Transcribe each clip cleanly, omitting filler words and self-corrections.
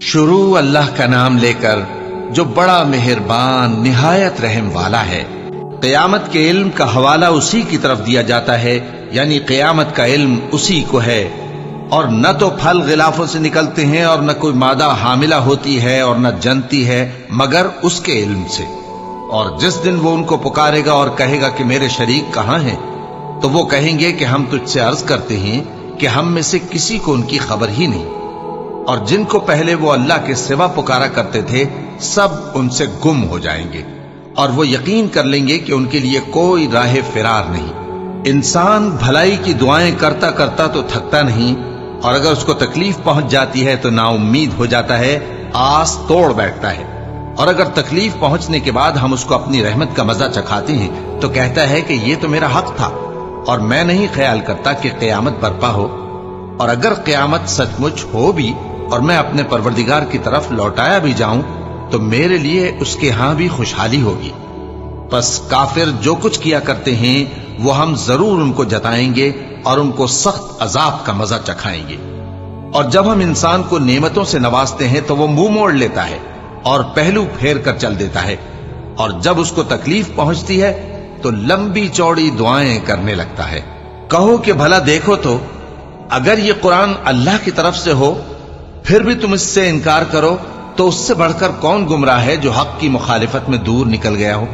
شروع اللہ کا نام لے کر جو بڑا مہربان نہایت رحم والا ہے۔ قیامت کے علم کا حوالہ اسی کی طرف دیا جاتا ہے، یعنی قیامت کا علم اسی کو ہے، اور نہ تو پھل غلافوں سے نکلتے ہیں اور نہ کوئی مادہ حاملہ ہوتی ہے اور نہ جنتی ہے مگر اس کے علم سے۔ اور جس دن وہ ان کو پکارے گا اور کہے گا کہ میرے شریک کہاں ہیں، تو وہ کہیں گے کہ ہم تجھ سے عرض کرتے ہیں کہ ہم میں سے کسی کو ان کی خبر ہی نہیں، اور جن کو پہلے وہ اللہ کے سوا پکارا کرتے تھے سب ان سے گم ہو جائیں گے، اور وہ یقین کر لیں گے کہ ان کے لیے کوئی راہ فرار نہیں۔ انسان بھلائی کی دعائیں کرتا کرتا تو تھکتا نہیں، اور اگر اس کو تکلیف پہنچ جاتی ہے تو نا امید ہو جاتا ہے، آس توڑ بیٹھتا ہے، اور اگر تکلیف پہنچنے کے بعد ہم اس کو اپنی رحمت کا مزہ چکھاتے ہیں تو کہتا ہے کہ یہ تو میرا حق تھا، اور میں نہیں خیال کرتا کہ قیامت برپا ہو۔ اور اگر قیامت سچ مچ ہو بھی اور میں اپنے پروردگار کی طرف لوٹایا بھی جاؤں تو میرے لیے اس کے ہاں بھی خوشحالی ہوگی۔ پس کافر جو کچھ کیا کرتے ہیں وہ ہم ضرور ان کو جتائیں گے اور ان کو سخت عذاب کا مزہ چکھائیں گے۔ اور جب ہم انسان کو نعمتوں سے نوازتے ہیں تو وہ منہ موڑ لیتا ہے اور پہلو پھیر کر چل دیتا ہے، اور جب اس کو تکلیف پہنچتی ہے تو لمبی چوڑی دعائیں کرنے لگتا ہے۔ کہو کہ بھلا دیکھو تو اگر یہ قرآن اللہ کی طرف سے ہو پھر بھی تم اس سے انکار کرو تو اس سے بڑھ کر کون گمراہ ہے جو حق کی مخالفت میں دور نکل گیا ہو۔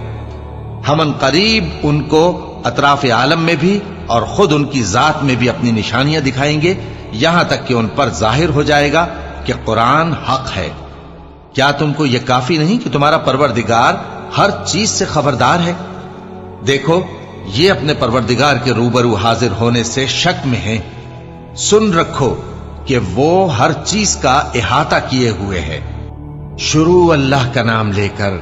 ہم ان قریب ان کو اطراف عالم میں بھی اور خود ان کی ذات میں بھی اپنی نشانیاں دکھائیں گے، یہاں تک کہ ان پر ظاہر ہو جائے گا کہ قرآن حق ہے۔ کیا تم کو یہ کافی نہیں کہ تمہارا پروردگار ہر چیز سے خبردار ہے؟ دیکھو یہ اپنے پروردگار کے روبرو حاضر ہونے سے شک میں ہیں، سن رکھو کہ وہ ہر چیز کا احاطہ کیے ہوئے ہے۔ شروع اللہ کا نام لے کر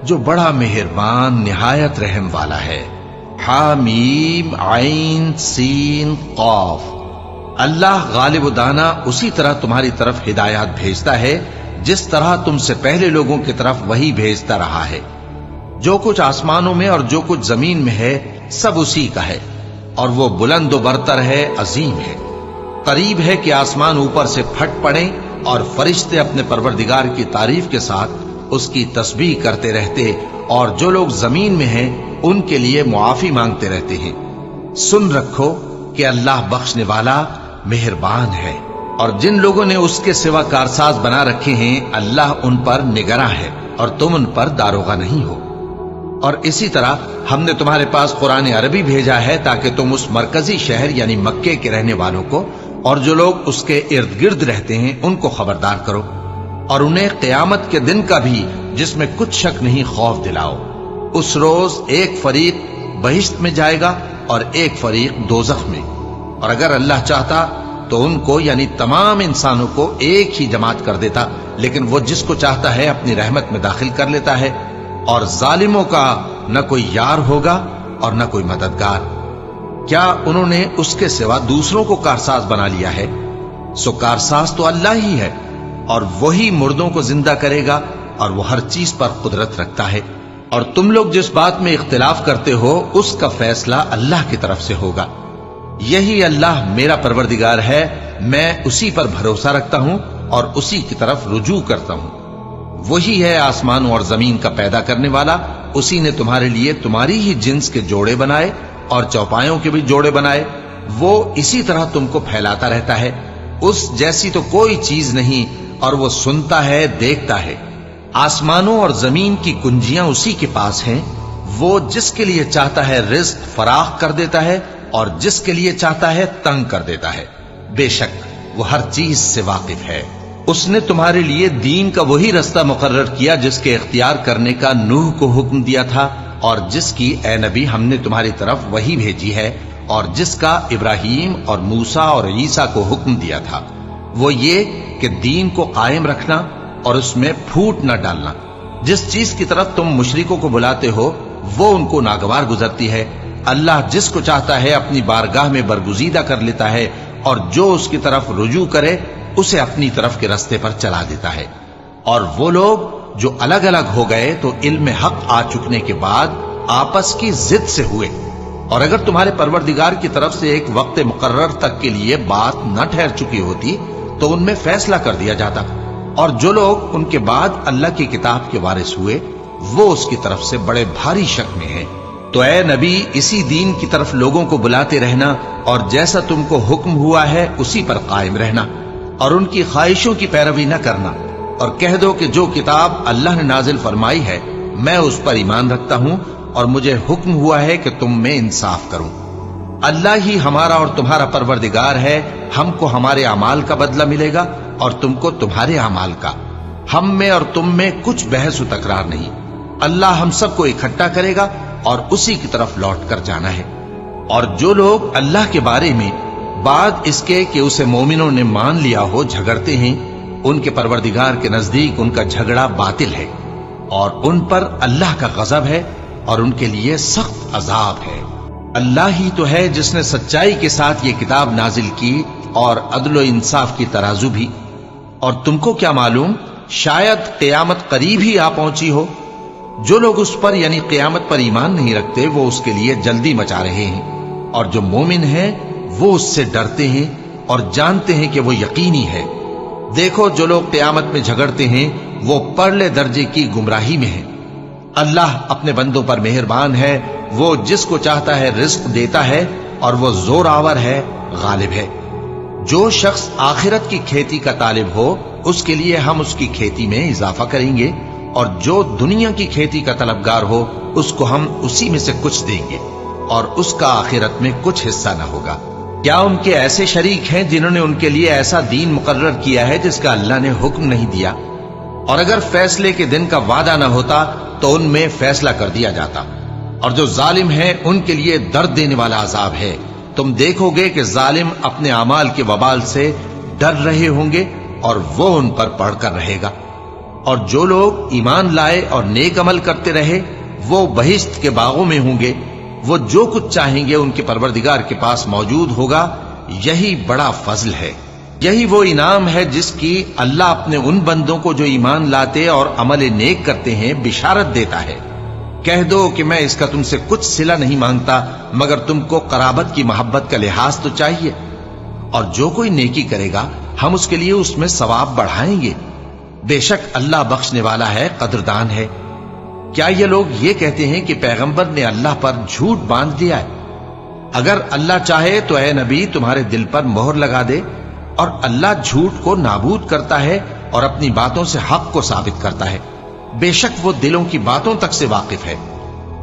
جو بڑا مہربان نہایت رحم والا ہے۔ حامیم عین سین قاف۔ اللہ غالب و دانا اسی طرح تمہاری طرف ہدایات بھیجتا ہے جس طرح تم سے پہلے لوگوں کی طرف وہی بھیجتا رہا ہے۔ جو کچھ آسمانوں میں اور جو کچھ زمین میں ہے سب اسی کا ہے، اور وہ بلند و برتر ہے، عظیم ہے۔ قریب ہے کہ آسمان اوپر سے پھٹ پڑیں اور فرشتے اپنے پروردگار کی تعریف کے ساتھ اس کی تسبیح کرتے رہتے، اور جو لوگ زمین میں ہیں ان کے لیے معافی مانگتے رہتے ہیں۔ سن رکھو کہ اللہ بخشنے والا مہربان ہے، اور جن لوگوں نے اس کے سوا کارساز بنا رکھے ہیں اللہ ان پر نگراں ہے اور تم ان پر داروغہ نہیں ہو۔ اور اسی طرح ہم نے تمہارے پاس قرآن عربی بھیجا ہے تاکہ تم اس مرکزی شہر یعنی مکے کے رہنے والوں کو اور جو لوگ اس کے ارد گرد رہتے ہیں ان کو خبردار کرو، اور انہیں قیامت کے دن کا بھی جس میں کچھ شک نہیں خوف دلاؤ۔ اس روز ایک فریق بہشت میں جائے گا اور ایک فریق دوزخ میں، اور اگر اللہ چاہتا تو ان کو یعنی تمام انسانوں کو ایک ہی جماعت کر دیتا، لیکن وہ جس کو چاہتا ہے اپنی رحمت میں داخل کر لیتا ہے، اور ظالموں کا نہ کوئی یار ہوگا اور نہ کوئی مددگار۔ کیا انہوں نے اس کے سوا دوسروں کو کارساز بنا لیا ہے؟ سو کارساز تو اللہ ہی ہے، اور وہی مردوں کو زندہ کرے گا، اور وہ ہر چیز پر قدرت رکھتا ہے۔ اور تم لوگ جس بات میں اختلاف کرتے ہو اس کا فیصلہ اللہ کی طرف سے ہوگا۔ یہی اللہ میرا پروردگار ہے، میں اسی پر بھروسہ رکھتا ہوں اور اسی کی طرف رجوع کرتا ہوں۔ وہی ہے آسمانوں اور زمین کا پیدا کرنے والا، اسی نے تمہارے لیے تمہاری ہی جنس کے جوڑے بنائے اور چوپایوں کے بھی جوڑے بنائے۔ وہ اسی طرح تم کو پھیلاتا رہتا ہے، اس جیسی تو کوئی چیز نہیں، اور وہ سنتا ہے، دیکھتا ہے۔ آسمانوں اور زمین کی کنجیاں اسی کے پاس ہیں، وہ جس کے لیے چاہتا ہے رزق فراخ کر دیتا ہے اور جس کے لیے چاہتا ہے تنگ کر دیتا ہے۔ بے شک وہ ہر چیز سے واقف ہے۔ اس نے تمہارے لیے دین کا وہی رستہ مقرر کیا جس کے اختیار کرنے کا نوح کو حکم دیا تھا، اور جس کی اے نبی ہم نے تمہاری طرف وہی بھیجی ہے، اور جس کا ابراہیم اور موسیٰ اور عیسیٰ کو حکم دیا تھا، وہ یہ کہ دین کو قائم رکھنا اور اس میں پھوٹ نہ ڈالنا۔ جس چیز کی طرف تم مشرکوں کو بلاتے ہو وہ ان کو ناگوار گزرتی ہے۔ اللہ جس کو چاہتا ہے اپنی بارگاہ میں برگزیدہ کر لیتا ہے، اور جو اس کی طرف رجوع کرے اسے اپنی طرف کے رستے پر چلا دیتا ہے۔ اور وہ لوگ جو الگ الگ ہو گئے تو علم حق آ چکنے کے بعد آپس کی ضد سے ہوئے، اور اگر تمہارے پروردگار کی طرف سے ایک وقت مقرر تک کے لیے بات نہ ٹھہر چکی ہوتی تو ان میں فیصلہ کر دیا جاتا، اور جو لوگ ان کے بعد اللہ کی کتاب کے وارث ہوئے وہ اس کی طرف سے بڑے بھاری شک میں ہیں۔ تو اے نبی اسی دین کی طرف لوگوں کو بلاتے رہنا اور جیسا تم کو حکم ہوا ہے اسی پر قائم رہنا اور ان کی خواہشوں کی پیروی نہ کرنا، اور کہہ دو کہ جو کتاب اللہ نے نازل فرمائی ہے میں اس پر ایمان رکھتا ہوں اور مجھے حکم ہوا ہے کہ تم میں انصاف کروں۔ اللہ ہی ہمارا اور تمہارا پروردگار ہے، ہم کو ہمارے اعمال کا بدلہ ملے گا اور تم کو تمہارے اعمال کا، ہم میں اور تم میں کچھ بحث و تکرار نہیں۔ اللہ ہم سب کو اکٹھا کرے گا اور اسی کی طرف لوٹ کر جانا ہے۔ اور جو لوگ اللہ کے بارے میں بعد اس کے کہ اسے مومنوں نے مان لیا ہو جھگڑتے ہیں، ان کے پروردگار کے نزدیک ان کا جھگڑا باطل ہے اور ان پر اللہ کا غضب ہے اور ان کے لیے سخت عذاب ہے۔ اللہ ہی تو ہے جس نے سچائی کے ساتھ یہ کتاب نازل کی اور عدل و انصاف کی ترازو بھی۔ اور تم کو کیا معلوم، شاید قیامت قریب ہی آ پہنچی ہو۔ جو لوگ اس پر یعنی قیامت پر ایمان نہیں رکھتے وہ اس کے لیے جلدی مچا رہے ہیں، اور جو مومن ہیں وہ اس سے ڈرتے ہیں اور جانتے ہیں کہ وہ یقینی ہے۔ دیکھو جو لوگ قیامت میں جھگڑتے ہیں وہ پرلے درجے کی گمراہی میں ہیں۔ اللہ اپنے بندوں پر مہربان ہے، وہ جس کو چاہتا ہے رزق دیتا ہے اور وہ زور آور ہے، غالب ہے۔ جو شخص آخرت کی کھیتی کا طالب ہو اس کے لیے ہم اس کی کھیتی میں اضافہ کریں گے، اور جو دنیا کی کھیتی کا طلبگار ہو اس کو ہم اسی میں سے کچھ دیں گے اور اس کا آخرت میں کچھ حصہ نہ ہوگا۔ کیا ان کے ایسے شریک ہیں جنہوں نے ان کے لیے ایسا دین مقرر کیا ہے جس کا اللہ نے حکم نہیں دیا؟ اور اگر فیصلے کے دن کا وعدہ نہ ہوتا تو ان میں فیصلہ کر دیا جاتا۔ اور جو ظالم ہیں ان کے لیے درد دینے والا عذاب ہے۔ تم دیکھو گے کہ ظالم اپنے اعمال کے وبال سے ڈر رہے ہوں گے اور وہ ان پر پڑھ کر رہے گا۔ اور جو لوگ ایمان لائے اور نیک عمل کرتے رہے وہ بہشت کے باغوں میں ہوں گے، وہ جو کچھ چاہیں گے ان کے پروردگار کے پاس موجود ہوگا۔ یہی بڑا فضل ہے، یہی وہ انعام ہے جس کی اللہ اپنے ان بندوں کو جو ایمان لاتے اور عمل نیک کرتے ہیں بشارت دیتا ہے۔ کہہ دو کہ میں اس کا تم سے کچھ صلہ نہیں مانگتا مگر تم کو قرابت کی محبت کا لحاظ تو چاہیے، اور جو کوئی نیکی کرے گا ہم اس کے لیے اس میں ثواب بڑھائیں گے۔ بے شک اللہ بخشنے والا ہے، قدردان ہے۔ کیا یہ لوگ یہ کہتے ہیں کہ پیغمبر نے اللہ پر جھوٹ باندھ دیا ہے؟ اگر اللہ چاہے تو اے نبی تمہارے دل پر مہر لگا دے، اور اللہ جھوٹ کو نابود کرتا ہے اور اپنی باتوں سے حق کو ثابت کرتا ہے۔ بے شک وہ دلوں کی باتوں تک سے واقف ہے،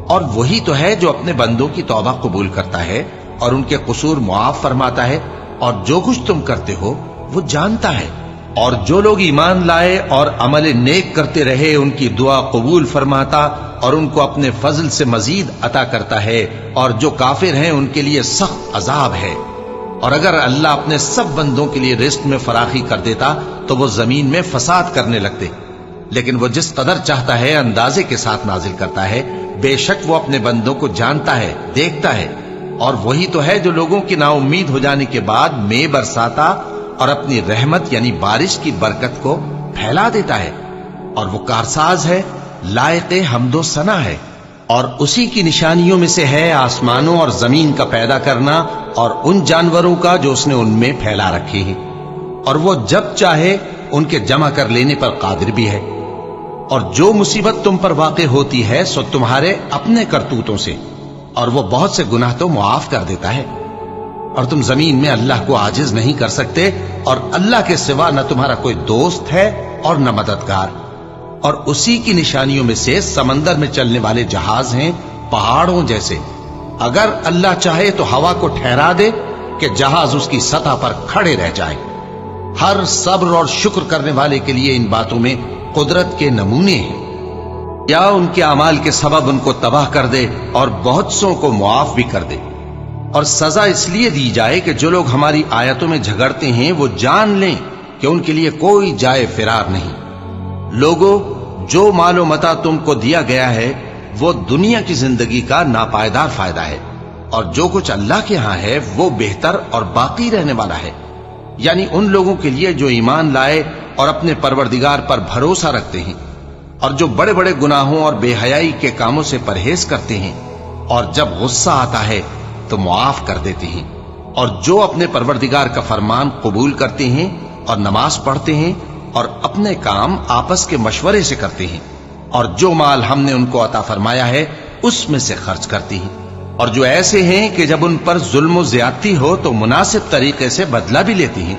اور وہی تو ہے جو اپنے بندوں کی توبہ قبول کرتا ہے اور ان کے قصور معاف فرماتا ہے، اور جو کچھ تم کرتے ہو وہ جانتا ہے۔ اور جو لوگ ایمان لائے اور عمل نیک کرتے رہے ان کی دعا قبول فرماتا اور ان کو اپنے فضل سے مزید عطا کرتا ہے، اور جو کافر ہیں ان کے لیے سخت عذاب ہے۔ اور اگر اللہ اپنے سب بندوں کے لیے رزق میں فراخی کر دیتا تو وہ زمین میں فساد کرنے لگتے، لیکن وہ جس قدر چاہتا ہے اندازے کے ساتھ نازل کرتا ہے۔ بے شک وہ اپنے بندوں کو جانتا ہے، دیکھتا ہے، اور وہی تو ہے جو لوگوں کی نا امید ہو جانے کے بعد میں برساتا اور اپنی رحمت یعنی بارش کی برکت کو پھیلا دیتا ہے، اور وہ کارساز ہے، لائق حمد و ثنا ہے۔ اور اسی کی نشانیوں میں سے ہے آسمانوں اور زمین کا پیدا کرنا اور ان جانوروں کا جو اس نے ان میں پھیلا رکھے ہیں، اور وہ جب چاہے ان کے جمع کر لینے پر قادر بھی ہے۔ اور جو مصیبت تم پر واقع ہوتی ہے سو تمہارے اپنے کرتوتوں سے، اور وہ بہت سے گناہ تو معاف کر دیتا ہے۔ اور تم زمین میں اللہ کو عاجز نہیں کر سکتے، اور اللہ کے سوا نہ تمہارا کوئی دوست ہے اور نہ مددگار۔ اور اسی کی نشانیوں میں سے سمندر میں چلنے والے جہاز ہیں پہاڑوں جیسے۔ اگر اللہ چاہے تو ہوا کو ٹھہرا دے کہ جہاز اس کی سطح پر کھڑے رہ جائے۔ ہر صبر اور شکر کرنے والے کے لیے ان باتوں میں قدرت کے نمونے ہیں۔ یا ان کے اعمال کے سبب ان کو تباہ کر دے اور بہت سوں کو معاف بھی کر دے۔ اور سزا اس لیے دی جائے کہ جو لوگ ہماری آیتوں میں جھگڑتے ہیں وہ جان لیں کہ ان کے لیے کوئی جائے فرار نہیں۔ لوگوں، جو مال و متاع تم کو دیا گیا ہے وہ دنیا کی زندگی کا ناپائیدار فائدہ ہے، اور جو کچھ اللہ کے ہاں ہے وہ بہتر اور باقی رہنے والا ہے، یعنی ان لوگوں کے لیے جو ایمان لائے اور اپنے پروردگار پر بھروسہ رکھتے ہیں، اور جو بڑے بڑے گناہوں اور بے حیائی کے کاموں سے پرہیز کرتے ہیں، اور جب غصہ آتا ہے تو معاف کر دیتے ہیں، اور جو اپنے پروردگار کا فرمان قبول کرتے ہیں اور نماز پڑھتے ہیں اور اپنے کام آپس کے مشورے سے کرتے ہیں، اور جو مال ہم نے ان کو عطا فرمایا ہے اس میں سے خرچ کرتی ہیں، اور جو ایسے ہیں کہ جب ان پر ظلم و زیادتی ہو تو مناسب طریقے سے بدلہ بھی لیتی ہیں،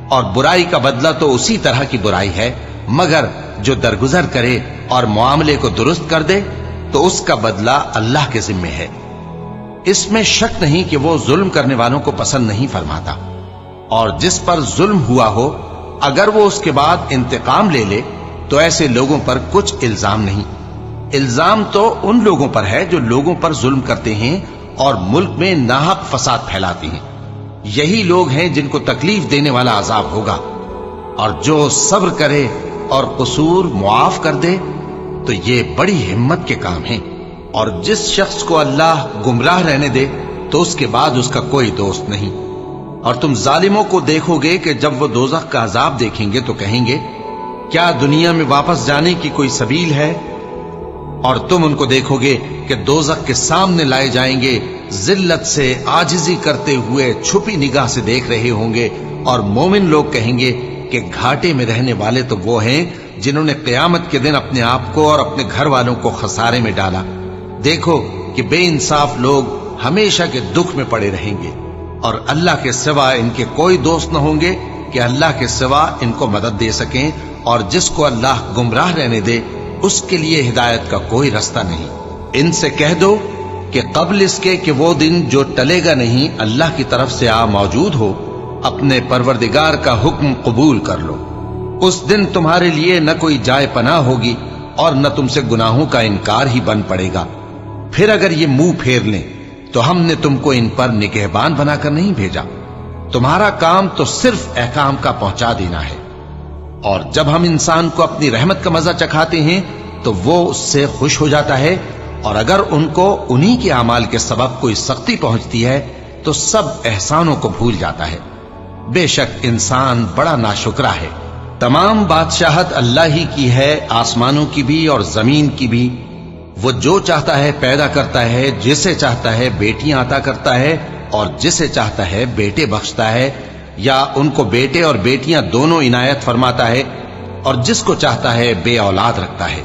اور برائی کا بدلہ تو اسی طرح کی برائی ہے، مگر جو درگزر کرے اور معاملے کو درست کر دے تو اس کا بدلہ اللہ کے ذمے ہے۔ اس میں شک نہیں کہ وہ ظلم کرنے والوں کو پسند نہیں فرماتا، اور جس پر ظلم ہوا ہو اگر وہ اس کے بعد انتقام لے لے تو ایسے لوگوں پر کچھ الزام نہیں۔ الزام تو ان لوگوں پر ہے جو لوگوں پر ظلم کرتے ہیں اور ملک میں ناحق فساد پھیلاتے ہیں، یہی لوگ ہیں جن کو تکلیف دینے والا عذاب ہوگا، اور جو صبر کرے اور قصور معاف کر دے تو یہ بڑی ہمت کے کام ہیں۔ اور جس شخص کو اللہ گمراہ رہنے دے تو اس کے بعد اس کا کوئی دوست نہیں۔ اور تم ظالموں کو دیکھو گے کہ جب وہ دوزخ کا عذاب دیکھیں گے تو کہیں گے کیا دنیا میں واپس جانے کی کوئی سبیل ہے؟ اور تم ان کو دیکھو گے کہ دوزخ کے سامنے لائے جائیں گے، ذلت سے عاجزی کرتے ہوئے چھپی نگاہ سے دیکھ رہے ہوں گے، اور مومن لوگ کہیں گے کہ گھاٹے میں رہنے والے تو وہ ہیں جنہوں نے قیامت کے دن اپنے آپ کو اور اپنے گھر والوں کو خسارے میں ڈالا۔ دیکھو کہ بے انصاف لوگ ہمیشہ کے دکھ میں پڑے رہیں گے، اور اللہ کے سوا ان کے کوئی دوست نہ ہوں گے کہ اللہ کے سوا ان کو مدد دے سکیں، اور جس کو اللہ گمراہ رہنے دے اس کے لیے ہدایت کا کوئی رستہ نہیں۔ ان سے کہہ دو کہ قبل اس کے کہ وہ دن جو ٹلے گا نہیں اللہ کی طرف سے آ موجود ہو، اپنے پروردگار کا حکم قبول کر لو۔ اس دن تمہارے لیے نہ کوئی جائے پناہ ہوگی اور نہ تم سے گناہوں کا انکار ہی بن پڑے گا۔ پھر اگر یہ منہ پھیر لیں تو ہم نے تم کو ان پر نگہبان بنا کر نہیں بھیجا، تمہارا کام تو صرف احکام کا پہنچا دینا ہے۔ اور جب ہم انسان کو اپنی رحمت کا مزہ چکھاتے ہیں تو وہ اس سے خوش ہو جاتا ہے، اور اگر ان کو انہی کے اعمال کے سبب کوئی سختی پہنچتی ہے تو سب احسانوں کو بھول جاتا ہے۔ بے شک انسان بڑا ناشکرا ہے۔ تمام بادشاہت اللہ ہی کی ہے، آسمانوں کی بھی اور زمین کی بھی۔ وہ جو چاہتا ہے پیدا کرتا ہے، جسے چاہتا ہے بیٹیاں عطا کرتا ہے اور جسے چاہتا ہے بیٹے بخشتا ہے، یا ان کو بیٹے اور بیٹیاں دونوں عنایت فرماتا ہے، اور جس کو چاہتا ہے بے اولاد رکھتا ہے۔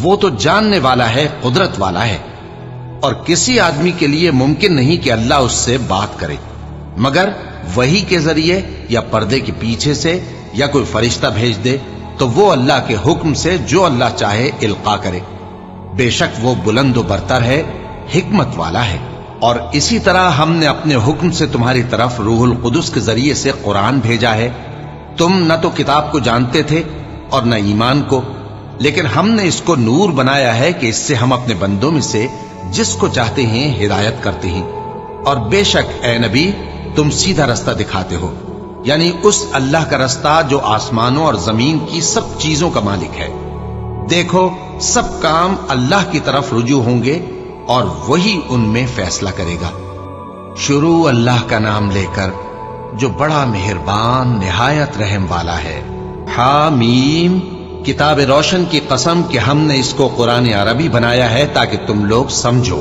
وہ تو جاننے والا ہے، قدرت والا ہے، اور کسی آدمی کے لیے ممکن نہیں کہ اللہ اس سے بات کرے مگر وحی کے ذریعے یا پردے کے پیچھے سے، یا کوئی فرشتہ بھیج دے تو وہ اللہ کے حکم سے جو اللہ چاہے القا کرے۔ بے شک وہ بلند و برتر ہے، حکمت والا ہے۔ اور اسی طرح ہم نے اپنے حکم سے تمہاری طرف روح القدس کے ذریعے سے قرآن بھیجا ہے۔ تم نہ تو کتاب کو جانتے تھے اور نہ ایمان کو، لیکن ہم نے اس کو نور بنایا ہے کہ اس سے ہم اپنے بندوں میں سے جس کو چاہتے ہیں ہدایت کرتے ہیں۔ اور بے شک اے نبی تم سیدھا رستہ دکھاتے ہو، یعنی اس اللہ کا رستہ جو آسمانوں اور زمین کی سب چیزوں کا مالک ہے۔ دیکھو سب کام اللہ کی طرف رجوع ہوں گے اور وہی ان میں فیصلہ کرے گا۔ شروع اللہ کا نام لے کر جو بڑا مہربان نہایت رحم والا ہے۔ حامیم، کتاب روشن کی قسم کہ ہم نے اس کو قرآن عربی بنایا ہے تاکہ تم لوگ سمجھو،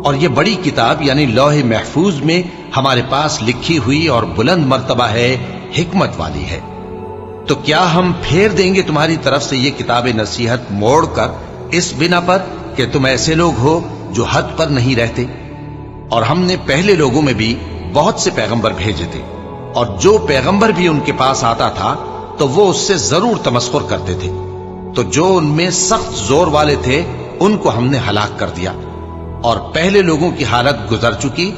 اور یہ بڑی کتاب یعنی لوح محفوظ میں ہمارے پاس لکھی ہوئی اور بلند مرتبہ ہے، حکمت والی ہے۔ تو کیا ہم پھیر دیں گے تمہاری طرف سے یہ کتاب نصیحت موڑ کر اس بنا پر کہ تم ایسے لوگ ہو جو حد پر نہیں رہتے؟ اور ہم نے پہلے لوگوں میں بھی بہت سے پیغمبر بھیجے تھے، اور جو پیغمبر بھی ان کے پاس آتا تھا تو وہ اس سے ضرور تمسخر کرتے تھے، تو جو ان میں سخت زور والے تھے ان کو ہم نے ہلاک کر دیا، اور پہلے لوگوں کی حالت گزر چکی۔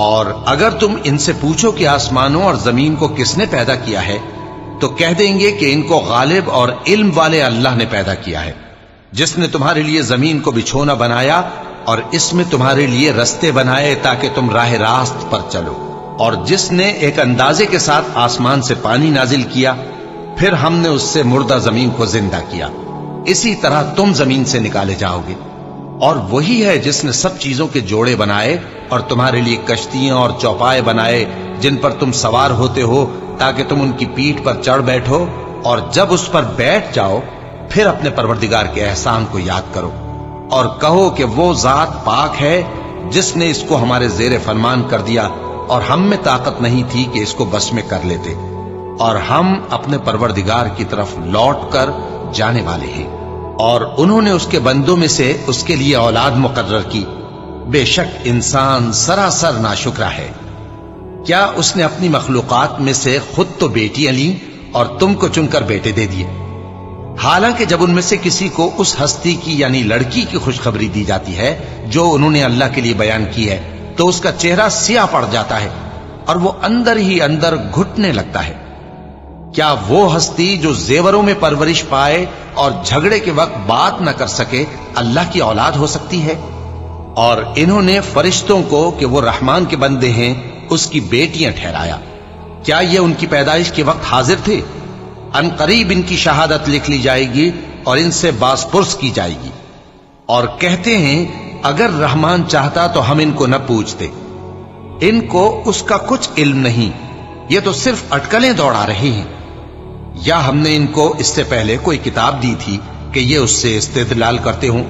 اور اگر تم ان سے پوچھو کہ آسمانوں اور زمین کو کس نے پیدا کیا ہے تو کہہ دیں گے کہ ان کو غالب اور علم والے اللہ نے پیدا کیا ہے، جس نے تمہارے لیے زمین کو بچھونا بنایا اور اس میں تمہارے لیے رستے بنائے تاکہ تم راہ راست پر چلو، اور جس نے ایک اندازے کے ساتھ آسمان سے پانی نازل کیا، پھر ہم نے اس سے مردہ زمین کو زندہ کیا، اسی طرح تم زمین سے نکالے جاؤ گے۔ اور وہی ہے جس نے سب چیزوں کے جوڑے بنائے اور تمہارے لیے کشتیاں اور چوپائے بنائے جن پر تم سوار ہوتے ہو تاکہ تم ان کی پیٹھ پر چڑھ بیٹھو، اور جب اس پر بیٹھ جاؤ پھر اپنے پروردگار کے احسان کو یاد کرو اور کہو کہ وہ ذات پاک ہے جس نے اس کو ہمارے زیر فرمان کر دیا اور ہم میں طاقت نہیں تھی کہ اس کو بس میں کر لیتے۔ اور ہم اپنے پروردگار کی طرف لوٹ کر جانے والے ہیں۔ اور انہوں نے اس کے بندوں میں سے اس کے لیے اولاد مقرر کی، بے شک انسان سراسر ناشکرا ہے۔ کیا اس نے اپنی مخلوقات میں سے خود تو بیٹیاں لیں اور تم کو چن کر بیٹے دے دیے؟ حالانکہ جب ان میں سے کسی کو اس ہستی کی یعنی لڑکی کی خوشخبری دی جاتی ہے جو انہوں نے اللہ کے لیے بیان کی ہے تو اس کا چہرہ سیاہ پڑ جاتا ہے اور وہ اندر ہی اندر گھٹنے لگتا ہے۔ کیا وہ ہستی جو زیوروں میں پرورش پائے اور جھگڑے کے وقت بات نہ کر سکے اللہ کی اولاد ہو سکتی ہے؟ اور انہوں نے فرشتوں کو کہ وہ رحمان کے بندے ہیں اس کی بیٹیاں ٹھہرایا۔ کیا یہ ان کی پیدائش کے وقت حاضر تھے؟ ان قریب ان کی شہادت لکھ لی جائے گی اور ان سے باز پرس کی جائے گی۔ اور کہتے ہیں اگر رحمان چاہتا تو ہم ان کو نہ پوچھتے، ان کو اس کا کچھ علم نہیں، یہ تو صرف اٹکلیں دوڑا رہے ہیں۔ یا ہم نے ان کو اس سے پہلے کوئی کتاب دی تھی کہ یہ اس سے استدلال کرتے ہوں؟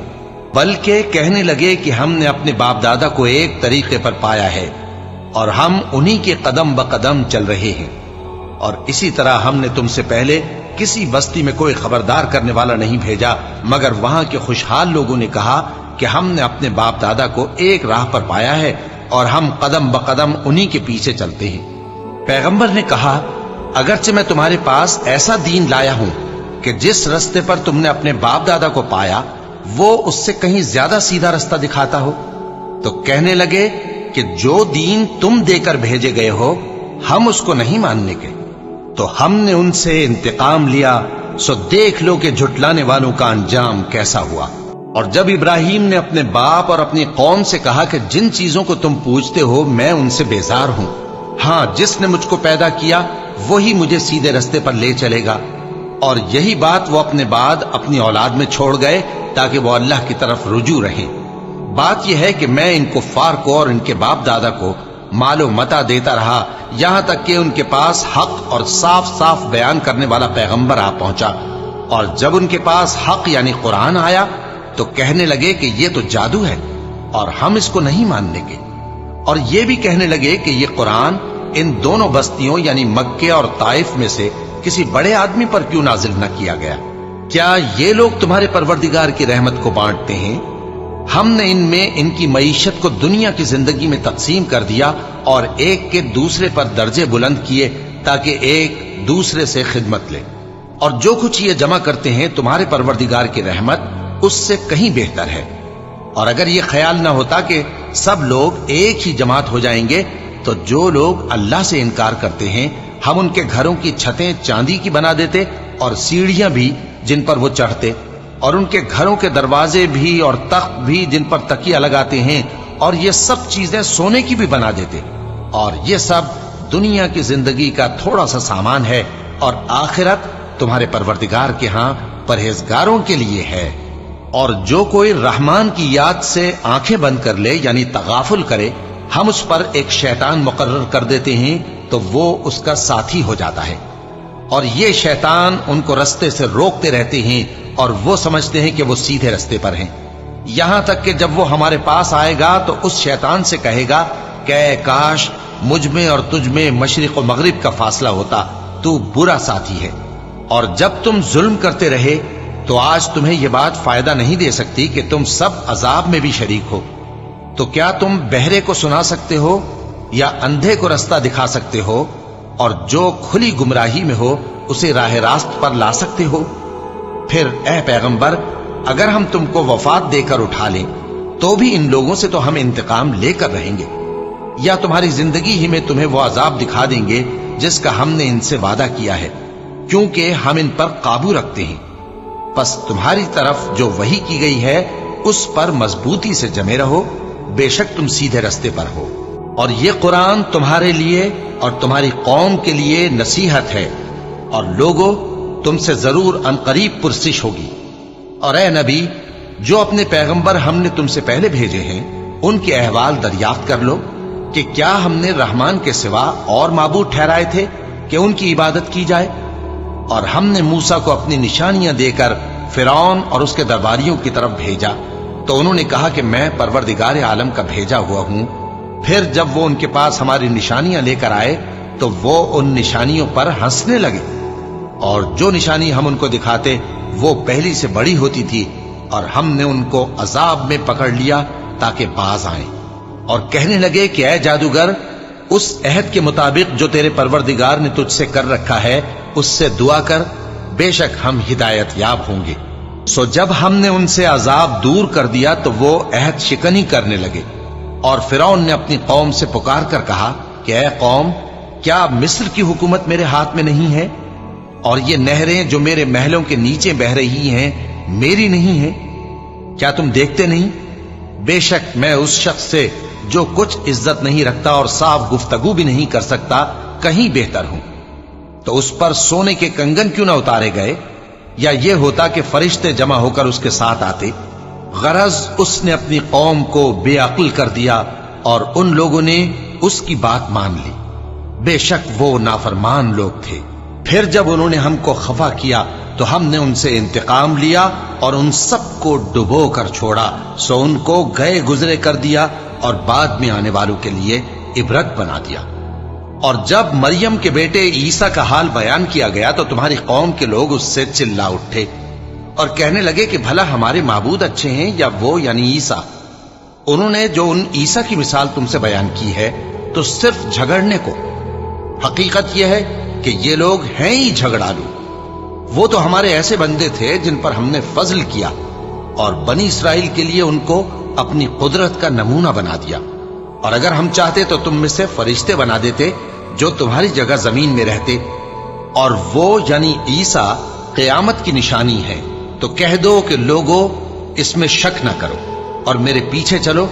بلکہ کہنے لگے کہ ہم نے اپنے باپ دادا کو ایک طریقے پر پایا ہے اور ہم انہی کے قدم بقدم چل رہے ہیں۔ اور اسی طرح ہم نے تم سے پہلے کسی بستی میں کوئی خبردار کرنے والا نہیں بھیجا مگر وہاں کے خوشحال لوگوں نے کہا کہ ہم نے اپنے باپ دادا کو ایک راہ پر پایا ہے اور ہم قدم بقدم انہی کے پیچھے چلتے ہیں۔ پیغمبر نے کہا اگرچہ میں تمہارے پاس ایسا دین لایا ہوں کہ جس رستے پر تم نے اپنے باپ دادا کو پایا وہ اس سے کہیں زیادہ سیدھا رستہ دکھاتا ہو، تو کہنے لگے کہ جو دین تم دے کر بھیجے گئے ہو ہم اس کو نہیں ماننے کے، تو ہم نے ان سے انتقام لیا، سو دیکھ لو کہ جھٹلانے والوں کا انجام کیسا ہوا۔ اور جب ابراہیم نے اپنے باپ اور اپنی قوم سے کہا کہ جن چیزوں کو تم پوجتے ہو میں ان سے بیزار ہوں، ہاں جس نے مجھ کو پیدا کیا وہی مجھے سیدھے رستے پر لے چلے گا، اور یہی بات وہ اپنے بعد اپنی اولاد میں چھوڑ گئے تاکہ وہ اللہ کی طرف رجوع رہیں۔ بات یہ ہے کہ میں ان کفار کو اور ان کے باپ دادا کو مال و متاع دیتا رہا یہاں تک کہ ان کے پاس حق اور صاف صاف بیان کرنے والا پیغمبر آ پہنچا، اور جب ان کے پاس حق یعنی قرآن آیا تو کہنے لگے کہ یہ تو جادو ہے اور ہم اس کو نہیں ماننے کے، اور یہ بھی کہنے لگے کہ یہ قرآن ان دونوں بستیوں یعنی مکے اور طائف میں سے کسی بڑے آدمی پر کیوں نازل نہ کیا گیا؟ کیا یہ لوگ تمہارے پروردگار کی رحمت کو بانٹتے ہیں؟ ہم نے ان میں ان کی معیشت کو دنیا کی زندگی میں تقسیم کر دیا اور ایک کے دوسرے پر درجے بلند کیے تاکہ ایک دوسرے سے خدمت لے، اور جو کچھ یہ جمع کرتے ہیں تمہارے پروردگار کی رحمت اس سے کہیں بہتر ہے۔ اور اگر یہ خیال نہ ہوتا کہ سب لوگ ایک ہی جماعت ہو جائیں گے تو جو لوگ اللہ سے انکار کرتے ہیں ہم ان کے گھروں کی چھتیں چاندی کی بنا دیتے اور سیڑھیاں بھی جن پر وہ چڑھتے، اور ان کے گھروں کے دروازے بھی اور تخت بھی جن پر تکیہ لگاتے ہیں، اور یہ سب چیزیں سونے کی بھی بنا دیتے، اور یہ سب دنیا کی زندگی کا تھوڑا سا سامان ہے، اور آخرت تمہارے پروردگار کے ہاں پرہیزگاروں کے لیے ہے۔ اور جو کوئی رحمان کی یاد سے آنکھیں بند کر لے یعنی تغافل کرے ہم اس پر ایک شیطان مقرر کر دیتے ہیں تو وہ اس کا ساتھی ہو جاتا ہے، اور یہ شیطان ان کو رستے سے روکتے رہتے ہیں اور وہ سمجھتے ہیں کہ وہ سیدھے رستے پر ہیں، یہاں تک کہ جب وہ ہمارے پاس آئے گا تو اس شیطان سے کہے گا کہ اے کاش مجھ میں اور تجھ میں مشرق و مغرب کا فاصلہ ہوتا، تو برا ساتھی ہے۔ اور جب تم ظلم کرتے رہے تو آج تمہیں یہ بات فائدہ نہیں دے سکتی کہ تم سب عذاب میں بھی شریک ہو، تو کیا تم بہرے کو سنا سکتے ہو یا اندھے کو رستہ دکھا سکتے ہو، اور جو کھلی گمراہی میں ہو اسے راہ راست پر لا سکتے ہو؟ پھر اے پیغمبر اگر ہم تم کو وفات دے کر اٹھا لیں تو بھی ان لوگوں سے تو ہم انتقام لے کر رہیں گے، یا تمہاری زندگی ہی میں تمہیں وہ عذاب دکھا دیں گے جس کا ہم نے ان سے وعدہ کیا ہے، کیونکہ ہم ان پر قابو رکھتے ہیں۔ پس تمہاری طرف جو وحی کی گئی ہے اس پر مضبوطی سے جمے رہو، بے شک تم سیدھے رستے پر ہو، اور یہ قرآن تمہارے لیے اور تمہاری قوم کے لیے نصیحت ہے، اور لوگوں تم سے ضرور عنقریب پرسش ہوگی۔ اور اے نبی جو اپنے پیغمبر ہم نے تم سے پہلے بھیجے ہیں ان کے احوال دریافت کر لو کہ کیا ہم نے رحمان کے سوا اور معبود ٹھہرائے تھے کہ ان کی عبادت کی جائے؟ اور ہم نے موسیٰ کو اپنی نشانیاں دے کر فرعون اور اس کے درباریوں کی طرف بھیجا تو انہوں نے کہا کہ میں پروردگار عالم کا بھیجا ہوا ہوں۔ پھر جب وہ ان کے پاس ہماری نشانیاں لے کر آئے تو وہ ان نشانیوں پر ہنسنے لگے، اور جو نشانی ہم ان کو دکھاتے وہ پہلی سے بڑی ہوتی تھی، اور ہم نے ان کو عذاب میں پکڑ لیا تاکہ باز آئیں، اور کہنے لگے کہ اے جادوگر، اس عہد کے مطابق جو تیرے پروردگار نے تجھ سے کر رکھا ہے اس سے دعا کر، بے شک ہم ہدایت یاب ہوں گے۔ سو جب ہم نے ان سے عذاب دور کر دیا تو وہ عہد شکنی کرنے لگے، اور فرعون نے اپنی قوم سے پکار کر کہا کہ اے قوم، کیا مصر کی حکومت میرے ہاتھ میں نہیں ہے، اور یہ نہریں جو میرے محلوں کے نیچے بہ رہی ہیں میری نہیں ہیں؟ کیا تم دیکھتے نہیں؟ بے شک میں اس شخص سے جو کچھ عزت نہیں رکھتا اور صاف گفتگو بھی نہیں کر سکتا کہیں بہتر ہوں۔ تو اس پر سونے کے کنگن کیوں نہ اتارے گئے، یا یہ ہوتا کہ فرشتے جمع ہو کر اس کے ساتھ آتے؟ غرض اس نے اپنی قوم کو بے عقل کر دیا، اور ان لوگوں نے اس کی بات مان لی، بے شک وہ نافرمان لوگ تھے۔ پھر جب انہوں نے ہم کو خفا کیا تو ہم نے ان سے انتقام لیا اور ان سب کو ڈبو کر چھوڑا، سو ان کو گئے گزرے کر دیا اور بعد میں آنے والوں کے لیے عبرت بنا دیا۔ اور جب مریم کے بیٹے عیسیٰ کا حال بیان کیا گیا تو تمہاری قوم کے لوگ اس سے چلا اٹھے اور کہنے لگے کہ بھلا ہمارے معبود اچھے ہیں یا وہ یعنی عیسیٰ؟ انہوں نے جو ان عیسیٰ کی مثال تم سے بیان کی ہے تو صرف جھگڑنے کو۔ حقیقت یہ ہے کہ یہ لوگ ہیں ہی جھگڑالو۔ وہ تو ہمارے ایسے بندے تھے جن پر ہم نے فضل کیا، اور بنی اسرائیل کے لیے ان کو اپنی قدرت کا نمونہ بنا دیا، اور اگر ہم چاہتے تو تم میں سے فرشتے بنا دیتے جو تمہاری جگہ زمین میں رہتے، اور وہ یعنی عیسیٰ قیامت کی نشانی ہے۔ تو کہہ دو کہ لوگو اس میں شک نہ کرو اور میرے پیچھے چلو،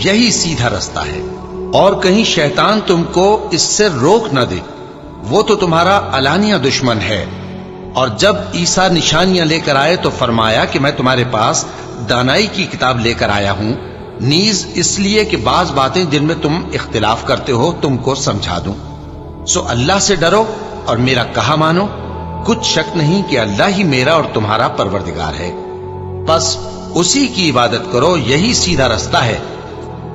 یہی سیدھا رستہ ہے، اور کہیں شیطان تم کو اس سے روک نہ دے، وہ تو تمہارا علانیہ دشمن ہے۔ اور جب عیسیٰ نشانیاں لے کر آئے تو فرمایا کہ میں تمہارے پاس دانائی کی کتاب لے کر آیا ہوں، نیز اس لیے کہ بعض باتیں جن میں تم اختلاف کرتے ہو تم کو سمجھا دوں۔ سو اللہ سے ڈرو اور میرا کہا مانو، کچھ شک نہیں کہ اللہ ہی میرا اور تمہارا پروردگار ہے، بس اسی کی عبادت کرو، یہی سیدھا رستہ ہے۔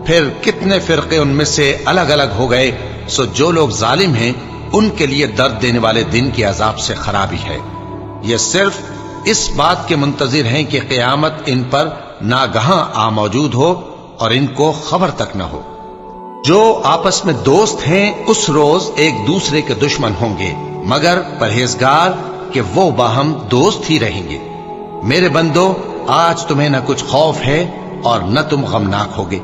پھر کتنے فرقے ان میں سے الگ الگ ہو گئے، سو جو لوگ ظالم ہیں ان کے لیے درد دینے والے دن کے عذاب سے خرابی ہے۔ یہ صرف اس بات کے منتظر ہیں کہ قیامت ان پر ناگہاں آ موجود ہو اور ان کو خبر تک نہ ہو۔ جو آپس میں دوست ہیں اس روز ایک دوسرے کے دشمن ہوں گے، مگر پرہیزگار کہ وہ باہم دوست ہی رہیں گے۔ میرے بندو، آج تمہیں نہ کچھ خوف ہے اور نہ تم غمناک ہوگے۔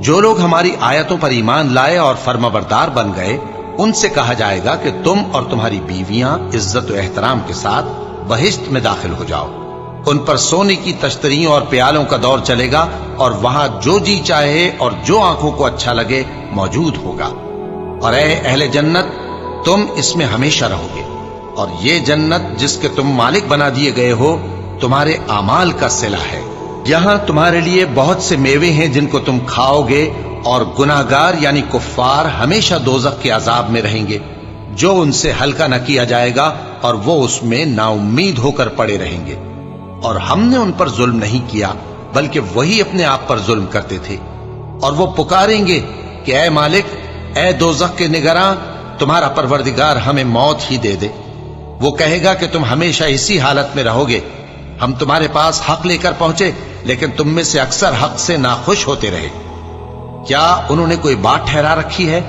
جو لوگ ہماری آیتوں پر ایمان لائے اور فرمانبردار بن گئے، ان سے کہا جائے گا کہ تم اور تمہاری بیویاں عزت و احترام کے ساتھ بہشت میں داخل ہو جاؤ۔ ان پر سونے کی تشتریوں اور پیالوں کا دور چلے گا، اور وہاں جو جی چاہے اور جو آنکھوں کو اچھا لگے موجود ہوگا۔ اور اے اہل جنت، تم اس میں ہمیشہ رہو گے، اور یہ جنت جس کے تم مالک بنا دیے گئے ہو تمہارے اعمال کا صلہ ہے۔ یہاں تمہارے لیے بہت سے میوے ہیں جن کو تم کھاؤ گے، اور گناہگار یعنی کفار ہمیشہ دوزخ کے عذاب میں رہیں گے، جو ان سے ہلکا نہ کیا جائے گا، اور وہ اس میں نا امید ہو کر پڑے رہیں گے۔ اور ہم نے ان پر ظلم نہیں کیا بلکہ وہی اپنے آپ پر ظلم کرتے تھے۔ اور وہ پکاریں گے کہ اے مالک، اے دوزخ کے نگراں، تمہارا پروردگار ہمیں موت ہی دے دے۔ وہ کہے گا کہ تم ہمیشہ اسی حالت میں رہو گے، ہم تمہارے پاس حق لے کر پہنچے لیکن تم میں سے اکثر حق سے ناخوش ہوتے رہے۔ کیا انہوں نے کوئی بات ٹھہرا رکھی ہے؟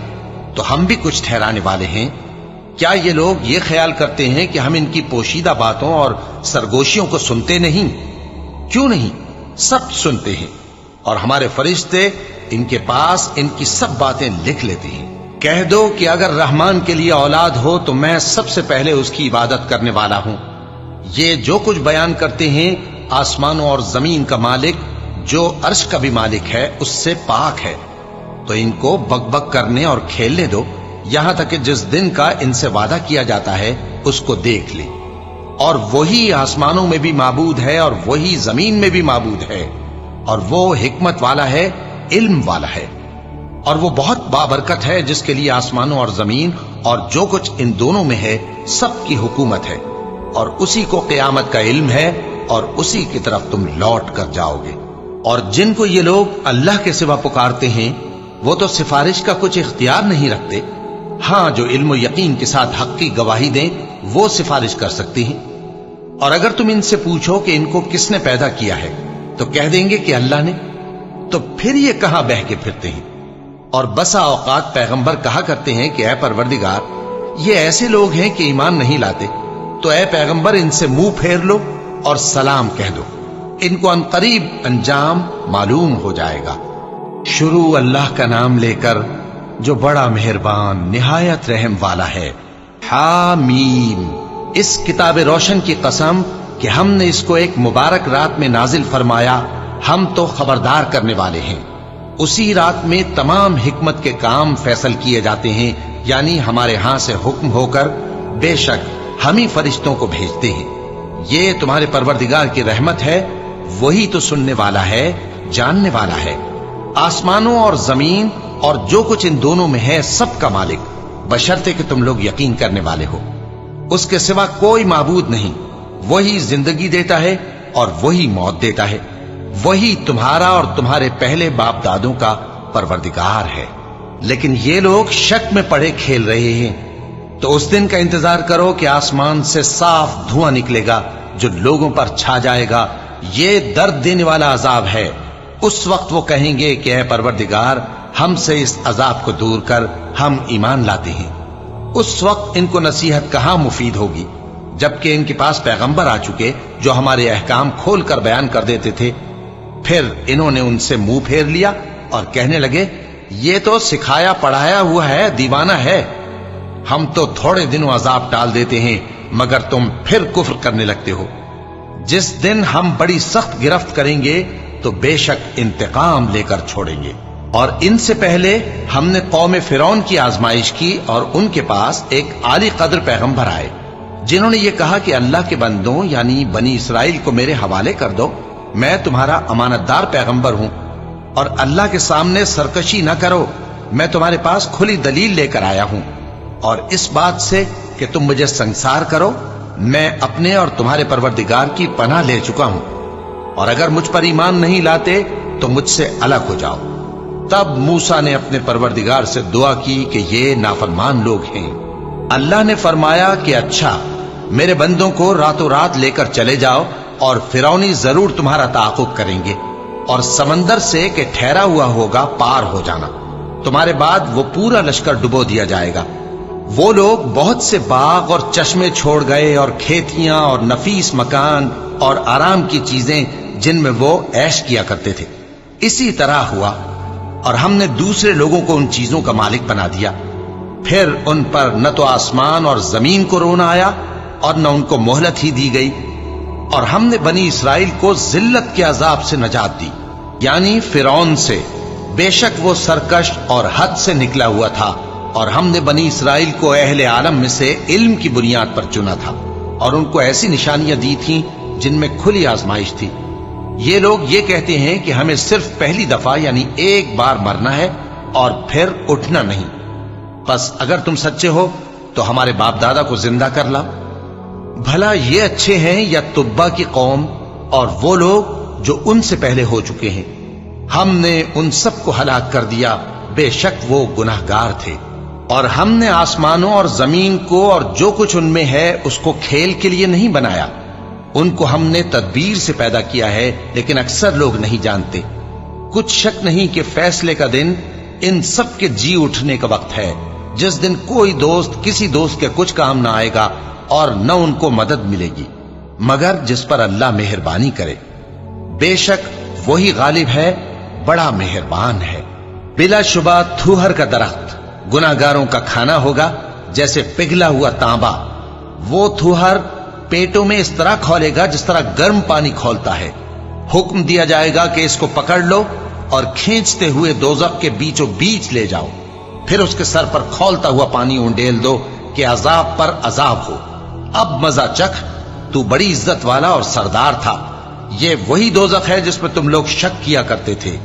تو ہم بھی کچھ ٹھہرانے والے ہیں۔ کیا یہ لوگ یہ خیال کرتے ہیں کہ ہم ان کی پوشیدہ باتوں اور سرگوشیوں کو سنتے نہیں؟ کیوں نہیں، سب سنتے ہیں، اور ہمارے فرشتے ان کے پاس ان کی سب باتیں لکھ لیتے ہیں۔ کہہ دو کہ اگر رحمان کے لیے اولاد ہو تو میں سب سے پہلے اس کی عبادت کرنے والا ہوں۔ یہ جو کچھ بیان کرتے ہیں آسمانوں اور زمین کا مالک جو عرش کا بھی مالک ہے اس سے پاک ہے، تو ان کو بک بک کرنے اور کھیلنے دو، یہاں تک کہ جس دن کا ان سے وعدہ کیا جاتا ہے اس کو دیکھ لیں۔ اور وہی آسمانوں میں بھی معبود ہے اور وہی زمین میں بھی معبود ہے، اور وہ حکمت والا ہے، علم والا ہے، اور وہ بہت بابرکت ہے جس کے لیے آسمانوں اور زمین اور جو کچھ ان دونوں میں ہے سب کی حکومت ہے، اور اسی کو قیامت کا علم ہے، اور اسی کی طرف تم لوٹ کر جاؤ گے۔ اور جن کو یہ لوگ اللہ کے سوا پکارتے ہیں وہ تو سفارش کا کچھ اختیار نہیں رکھتے، ہاں جو علم و یقین کے ساتھ حق کی گواہی دیں وہ سفارش کر سکتی ہیں۔ اور اگر تم ان سے پوچھو کہ ان کو کس نے پیدا کیا ہے تو کہہ دیں گے کہ اللہ نے، تو پھر یہ کہاں بہہ کے پھرتے ہیں؟ اور بسا اوقات پیغمبر کہا کرتے ہیں کہ اے پروردگار، یہ ایسے لوگ ہیں کہ ایمان نہیں لاتے، تو اے پیغمبر ان سے منہ پھیر لو اور سلام کہہ دو، ان کو عنقریب انجام معلوم ہو جائے گا۔ شروع اللہ کا نام لے کر جو بڑا مہربان نہایت رحم والا ہے۔ حامیم، اس کتاب روشن کی قسم کہ ہم نے اس کو ایک مبارک رات میں نازل فرمایا، ہم تو خبردار کرنے والے ہیں۔ اسی رات میں تمام حکمت کے کام فیصل کیے جاتے ہیں، یعنی ہمارے ہاں سے حکم ہو کر بے شک ہم ہی فرشتوں کو بھیجتے ہیں۔ یہ تمہارے پروردگار کی رحمت ہے، وہی تو سننے والا ہے، جاننے والا ہے۔ آسمانوں اور زمین اور جو کچھ ان دونوں میں ہے سب کا مالک، بشرطے کہ تم لوگ یقین کرنے والے ہو۔ اس کے سوا کوئی معبود نہیں، وہی زندگی دیتا ہے اور وہی موت دیتا ہے، وہی تمہارا اور تمہارے پہلے باپ دادوں کا پروردگار ہے۔ لیکن یہ لوگ شک میں پڑے کھیل رہے ہیں۔ تو اس دن کا انتظار کرو کہ آسمان سے صاف دھواں نکلے گا جو لوگوں پر چھا جائے گا، یہ درد دینے والا عذاب ہے۔ اس وقت وہ کہیں گے کہ اے پروردگار، ہم سے اس عذاب کو دور کر، ہم ایمان لاتے ہیں۔ اس وقت ان کو نصیحت کہاں مفید ہوگی، جبکہ ان کے پاس پیغمبر آ چکے جو ہمارے احکام کھول کر بیان کر دیتے تھے۔ پھر انہوں نے ان سے منہ پھیر لیا اور کہنے لگے، یہ تو سکھایا پڑھایا ہوا ہے، دیوانہ ہے، ہم تو تھوڑے دنوں عذاب ٹال دیتے ہیں مگر تم پھر کفر کرنے لگتے ہو۔ جس دن ہم بڑی سخت گرفت کریں گے تو بے شک انتقام لے کر چھوڑیں گے۔ اور ان سے پہلے ہم نے قوم فرعون کی آزمائش کی اور ان کے پاس ایک عالی قدر پیغمبر آئے جنہوں نے یہ کہا کہ اللہ کے بندوں یعنی بنی اسرائیل کو میرے حوالے کر دو، میں تمہارا امانت دار پیغمبر ہوں، اور اللہ کے سامنے سرکشی نہ کرو، میں تمہارے پاس کھلی دلیل لے کر آیا ہوں، اور اس بات سے کہ تم مجھے سنسار کرو، میں اپنے اور تمہارے پروردگار کی پناہ لے چکا ہوں، اور اگر مجھ پر ایمان نہیں لاتے تو مجھ سے الگ ہو جاؤ۔ تب موسیٰ نے اپنے پروردگار سے دعا کی کہ یہ نافرمان لوگ ہیں۔ اللہ نے فرمایا کہ اچھا، میرے بندوں کو راتوں رات لے کر چلے جاؤ، اور فرعونی ضرور تمہارا تعاقب کریں گے، اور سمندر سے کہ ٹھہرا ہوا ہوگا پار ہو جانا، تمہارے بعد وہ پورا لشکر ڈبو دیا جائے گا۔ وہ لوگ بہت سے باغ اور چشمے چھوڑ گئے، اور کھیتیاں اور نفیس مکان اور آرام کی چیزیں جن میں وہ عیش کیا کرتے تھے۔ اسی طرح ہوا، اور ہم نے دوسرے لوگوں کو ان چیزوں کا مالک بنا دیا۔ پھر ان پر نہ تو آسمان اور زمین کو رونا آیا اور نہ ان کو مہلت ہی دی گئی، اور ہم نے بنی اسرائیل کو ذلت کے عذاب سے نجات دی، یعنی فرعون سے، بے شک وہ سرکش اور حد سے نکلا ہوا تھا، اور ہم نے بنی اسرائیل کو اہل عالم میں سے علم کی بنیاد پر چنا تھا، اور ان کو ایسی نشانیاں دی تھیں جن میں کھلی آزمائش تھی۔ یہ لوگ یہ کہتے ہیں کہ ہمیں صرف پہلی دفعہ یعنی ایک بار مرنا ہے اور پھر اٹھنا نہیں، بس اگر تم سچے ہو تو ہمارے باپ دادا کو زندہ کر لاؤ۔ بھلا یہ اچھے ہیں یا تبا کی قوم اور وہ لوگ جو ان سے پہلے ہو چکے ہیں؟ ہم نے ان سب کو ہلاک کر دیا، بے شک وہ گناہگار تھے۔ اور ہم نے آسمانوں اور زمین کو اور جو کچھ ان میں ہے اس کو کھیل کے لیے نہیں بنایا، ان کو ہم نے تدبیر سے پیدا کیا ہے، لیکن اکثر لوگ نہیں جانتے۔ کچھ شک نہیں کہ فیصلے کا دن ان سب کے جی اٹھنے کا وقت ہے، جس دن کوئی دوست کسی دوست کے کچھ کام نہ آئے گا اور نہ ان کو مدد ملے گی مگر جس پر اللہ مہربانی کرے۔ بے شک وہی غالب ہے، بڑا مہربان ہے۔ بلا شبہ تھوہر کا درخت گناہگاروں کا کھانا ہوگا، جیسے پگھلا ہوا تانبا۔ وہ تھوہر پیٹوں میں اس طرح کھولے گا جس طرح گرم پانی کھولتا ہے۔ حکم دیا جائے گا کہ اس کو پکڑ لو اور کھینچتے ہوئے دوزخ کے بیچوں بیچ لے جاؤ، پھر اس کے سر پر کھولتا ہوا پانی انڈیل دو کہ عذاب پر عذاب ہو۔ اب مزہ چکھ، تو بڑی عزت والا اور سردار تھا۔ یہ وہی دوزخ ہے جس پر تم لوگ شک کیا کرتے تھے۔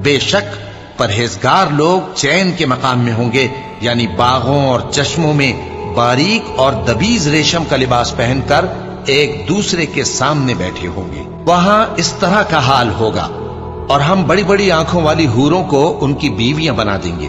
بے شک پرہیزگار لوگ چین کے مقام میں ہوں گے، یعنی باغوں اور چشموں میں باریک اور دبیز ریشم کا لباس پہن کر ایک دوسرے کے سامنے بیٹھے ہوں گے۔ وہاں اس طرح کا حال ہوگا، اور ہم بڑی بڑی آنکھوں والی حوروں کو ان کی بیویاں بنا دیں گے۔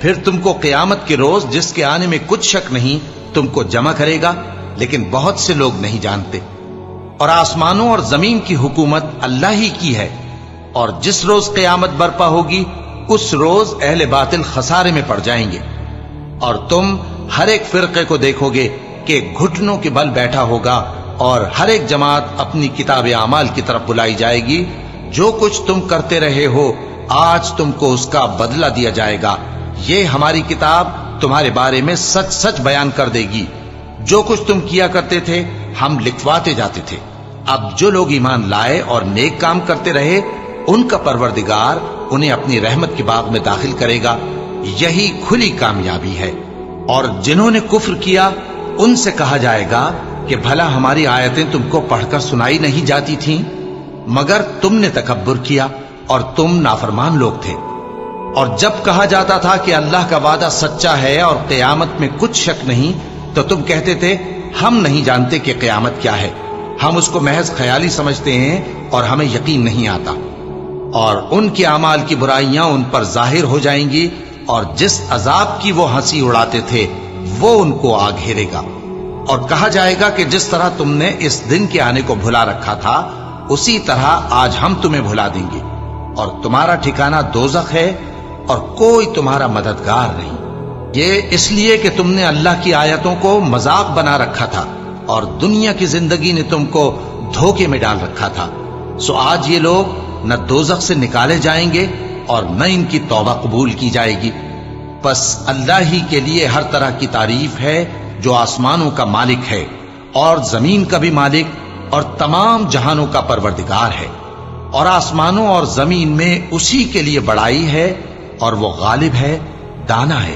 پھر تم کو قیامت کے روز جس کے آنے میں کچھ شک نہیں تم کو جمع کرے گا، لیکن بہت سے لوگ نہیں جانتے۔ اور آسمانوں اور زمین کی حکومت اللہ ہی کی ہے، اور جس روز قیامت برپا ہوگی اس روز اہل باطل خسارے میں پڑ جائیں گے۔ اور تم ہر ایک فرقے کو دیکھو گے کہ گھٹنوں کے بل بیٹھا ہوگا، اور ہر ایک جماعت اپنی کتاب اعمال کی طرف بلائی جائے گی۔ جو کچھ تم کرتے رہے ہو آج تم کو اس کا بدلہ دیا جائے گا، یہ ہماری کتاب تمہارے بارے میں سچ سچ بیان کر دے گی۔ جو کچھ تم کیا کرتے تھے ہم لکھواتے جاتے تھے۔ اب جو لوگ ایمان لائے اور نیک کام کرتے رہے ان کا پروردگار انہیں اپنی رحمت کے باغ میں داخل کرے گا، یہی کھلی کامیابی ہے۔ اور جنہوں نے کفر کیا ان سے کہا جائے گا کہ بھلا ہماری آیتیں تم کو پڑھ کر سنائی نہیں جاتی تھیں؟ مگر تم نے تکبر کیا اور تم نافرمان لوگ تھے۔ اور جب کہا جاتا تھا کہ اللہ کا وعدہ سچا ہے اور قیامت میں کچھ شک نہیں، تو تم کہتے تھے ہم نہیں جانتے کہ قیامت کیا ہے، ہم اس کو محض خیالی سمجھتے ہیں اور ہمیں یقین نہیں آتا۔ اور ان کے اعمال کی برائیاں ان پر ظاہر ہو جائیں گی، اور جس عذاب کی وہ ہنسی اڑاتے تھے وہ ان کو آ گھیرے گا۔ اور کہا جائے گا کہ جس طرح تم نے اس دن کے آنے کو بھلا رکھا تھا اسی طرح آج ہم تمہیں بھلا دیں گے، اور تمہارا ٹھکانہ دوزخ ہے اور کوئی تمہارا مددگار نہیں۔ یہ اس لیے کہ تم نے اللہ کی آیتوں کو مذاق بنا رکھا تھا اور دنیا کی زندگی نے تم کو دھوکے میں ڈال رکھا تھا، سو آج یہ لوگ نہ دوزخ سے نکالے جائیں گے اور نہ ان کی توبہ قبول کی جائے گی۔ پس اللہ ہی کے لیے ہر طرح کی تعریف ہے جو آسمانوں کا مالک ہے اور زمین کا بھی مالک اور تمام جہانوں کا پروردگار ہے۔ اور آسمانوں اور زمین میں اسی کے لیے بڑائی ہے، اور وہ غالب ہے، دانا ہے۔